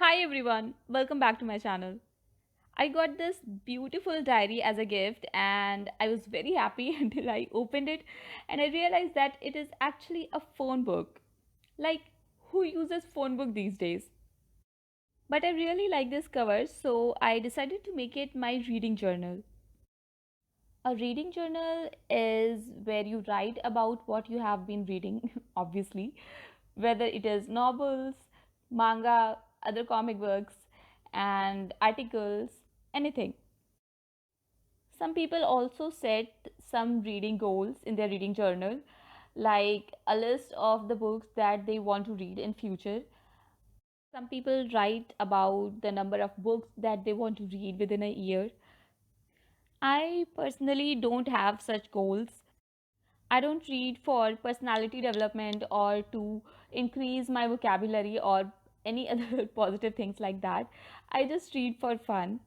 Hi everyone, welcome back to my channel. I got this beautiful diary as a gift and I was very happy until I opened it and I realized that it is actually a phone book. Like, who uses phone book these days? But I really like this cover, so I decided to make it my reading journal. A reading journal is where you write about what you have been reading, obviously, whether it is novels, manga, other comic books, and articles, anything. Some people also set some reading goals in their reading journal, like a list of the books that they want to read in future. Some people write about the number of books that they want to read within a year. I personally don't have such goals. I don't read for personality development or to increase my vocabulary or any other positive things like that. I just read for fun.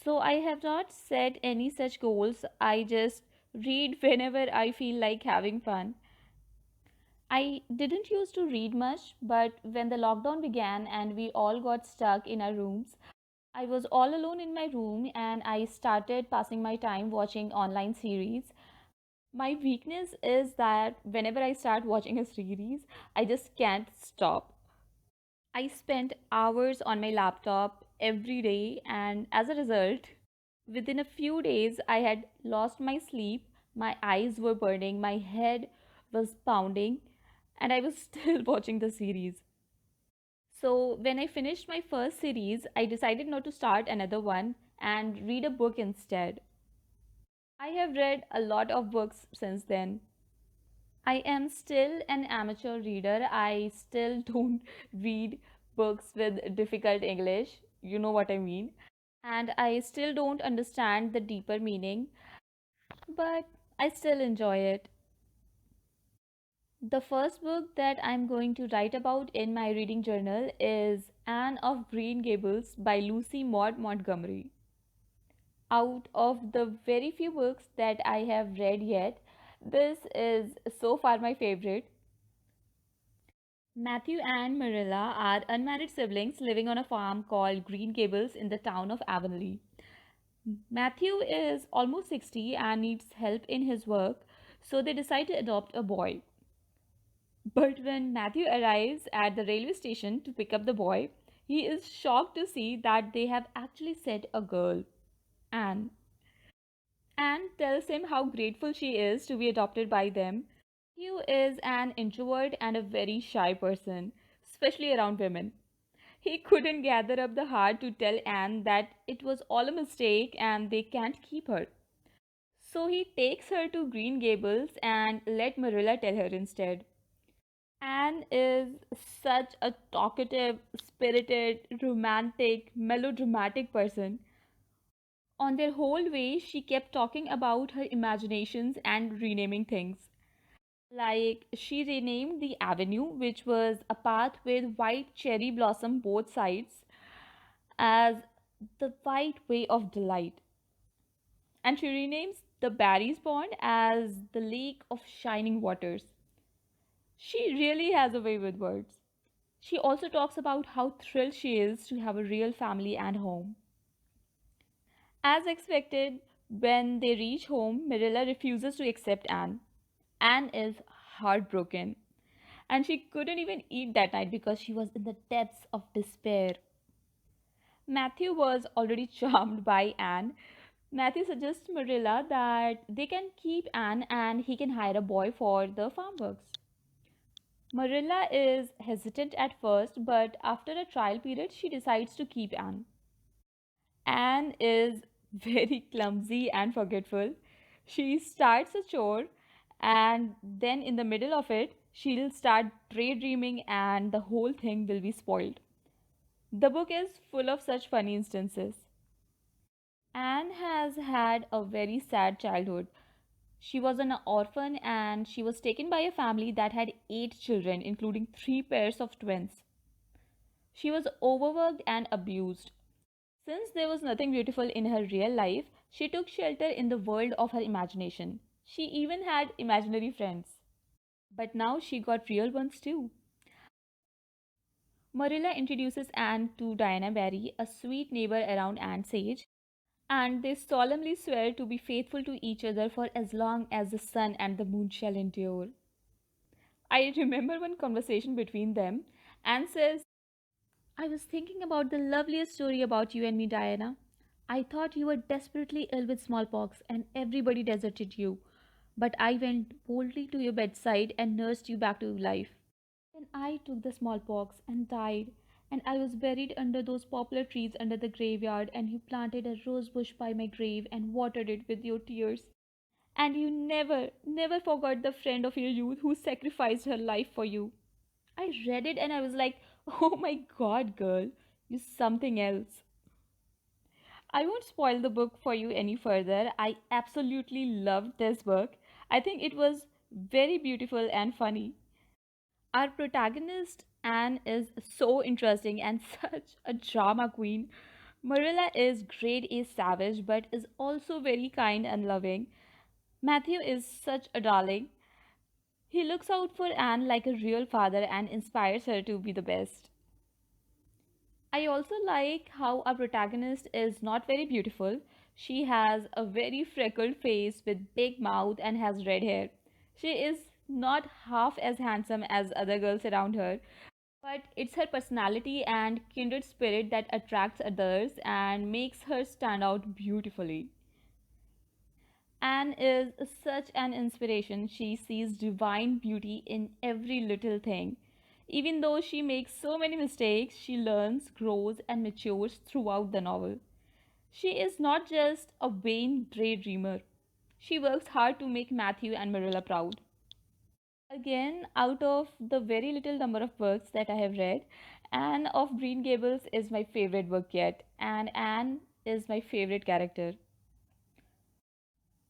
So I have not set any such goals. I just read whenever I feel like having fun. I didn't used to read much, but when the lockdown began and we all got stuck in our rooms, I was all alone in my room and I started passing my time watching online series. My weakness is that whenever I start watching a series, I just can't stop. I spent hours on my laptop every day, and as a result, within a few days, I had lost my sleep, my eyes were burning, my head was pounding, and I was still watching the series. So, when I finished my first series, I decided not to start another one and read a book instead. I have read a lot of books since then. I am still an amateur reader. I still don't read books with difficult English. You know what I mean. And I still don't understand the deeper meaning, but I still enjoy it. The first book that I'm going to write about in my reading journal is Anne of Green Gables by Lucy Maud Montgomery. Out of the very few books that I have read yet, this is so far my favorite. Matthew and Marilla are unmarried siblings living on a farm called Green Gables in the town of Avonlea. Matthew is almost 60 and needs help in his work, so they decide to adopt a boy. But when Matthew arrives at the railway station to pick up the boy, he is shocked to see that they have actually sent a girl, Anne. Anne tells him how grateful she is to be adopted by them. Matthew is an introvert and a very shy person, especially around women. He couldn't gather up the heart to tell Anne that it was all a mistake and they can't keep her. So he takes her to Green Gables and let Marilla tell her instead. Anne is such a talkative, spirited, romantic, melodramatic person. On their whole way, she kept talking about her imaginations and renaming things. Like, she renamed the avenue, which was a path with white cherry blossom both sides, as the white way of delight. And she renames the Barry's Pond as the lake of shining waters. She really has a way with words. She also talks about how thrilled she is to have a real family and home. As expected, when they reach home, Marilla refuses to accept Anne. Anne is heartbroken, and she couldn't even eat that night because she was in the depths of despair. Matthew was already charmed by Anne. Matthew suggests to Marilla that they can keep Anne and he can hire a boy for the farm works. Marilla is hesitant at first, but after a trial period, she decides to keep Anne. Anne is very clumsy and forgetful. She starts a chore and then in the middle of it, she'll start daydreaming and the whole thing will be spoiled. The book is full of such funny instances. Anne has had a very sad childhood. She was an orphan and she was taken by a family that had 8 children, including 3 pairs of twins. She was overworked and abused. Since there was nothing beautiful in her real life, she took shelter in the world of her imagination. She even had imaginary friends. But now she got real ones too. Marilla introduces Anne to Diana Barry, a sweet neighbor around Anne's age, and they solemnly swear to be faithful to each other for as long as the sun and the moon shall endure. I remember one conversation between them. Anne says, I was thinking about the loveliest story about you and me, Diana. I thought you were desperately ill with smallpox and everybody deserted you. But I went boldly to your bedside and nursed you back to life. Then I took the smallpox and died, and I was buried under those poplar trees under the graveyard, and you planted a rose bush by my grave and watered it with your tears. And you never, never forgot the friend of your youth who sacrificed her life for you. I read it and I was like, oh my god, girl, you're something else. I won't spoil the book for you any further. I absolutely loved this book. I think it was very beautiful and funny. Our protagonist, Anne, is so interesting and such a drama queen. Marilla is grade A savage but is also very kind and loving. Matthew is such a darling. He looks out for Anne like a real father and inspires her to be the best. I also like how our protagonist is not very beautiful. She has a very freckled face with big mouth and has red hair. She is not half as handsome as other girls around her, but it's her personality and kindred spirit that attracts others and makes her stand out beautifully. Anne is such an inspiration. She sees divine beauty in every little thing. Even though she makes so many mistakes, she learns, grows, and matures throughout the novel. She is not just a vain daydreamer. She works hard to make Matthew and Marilla proud. Again, out of the very little number of books that I have read, Anne of Green Gables is my favorite book yet, and Anne is my favorite character.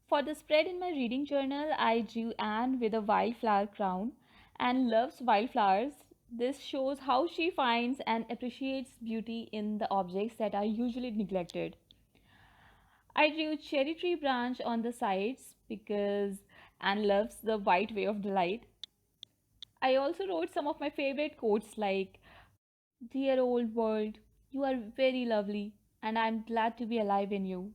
For the spread in my reading journal, I drew Anne with a wildflower crown and loves wildflowers. This shows how she finds and appreciates beauty in the objects that are usually neglected. I drew cherry tree branch on the sides because Anne loves the white way of the light. I also wrote some of my favorite quotes like, Dear old world, you are very lovely, and I'm glad to be alive in you.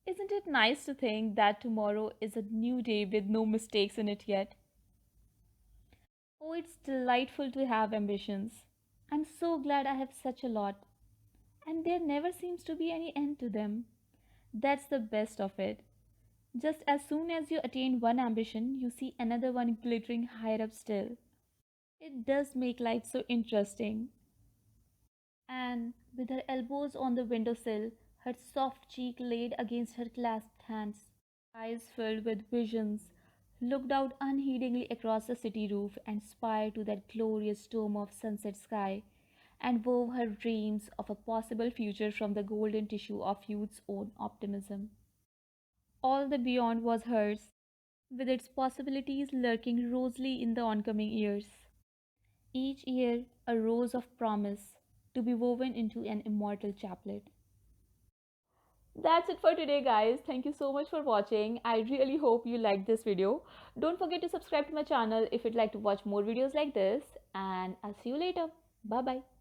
Isn't it nice to think that tomorrow is a new day with no mistakes in it yet? Oh, it's delightful to have ambitions. I'm so glad I have such a lot, and there never seems to be any end to them. That's the best of it. Just as soon as you attain one ambition, you see another one glittering higher up still. It does make life so interesting. Anne, with her elbows on the windowsill, her soft cheek laid against her clasped hands, eyes filled with visions, looked out unheedingly across the city roof and aspired to that glorious dome of sunset sky, and wove her dreams of a possible future from the golden tissue of youth's own optimism. All the beyond was hers, with its possibilities lurking rosily in the oncoming years. Each year a rose of promise to be woven into an immortal chaplet. That's it for today, guys. Thank you so much for watching. I really hope you liked this video. Don't forget to subscribe to my channel if you'd like to watch more videos like this, and I'll see you later. Bye bye.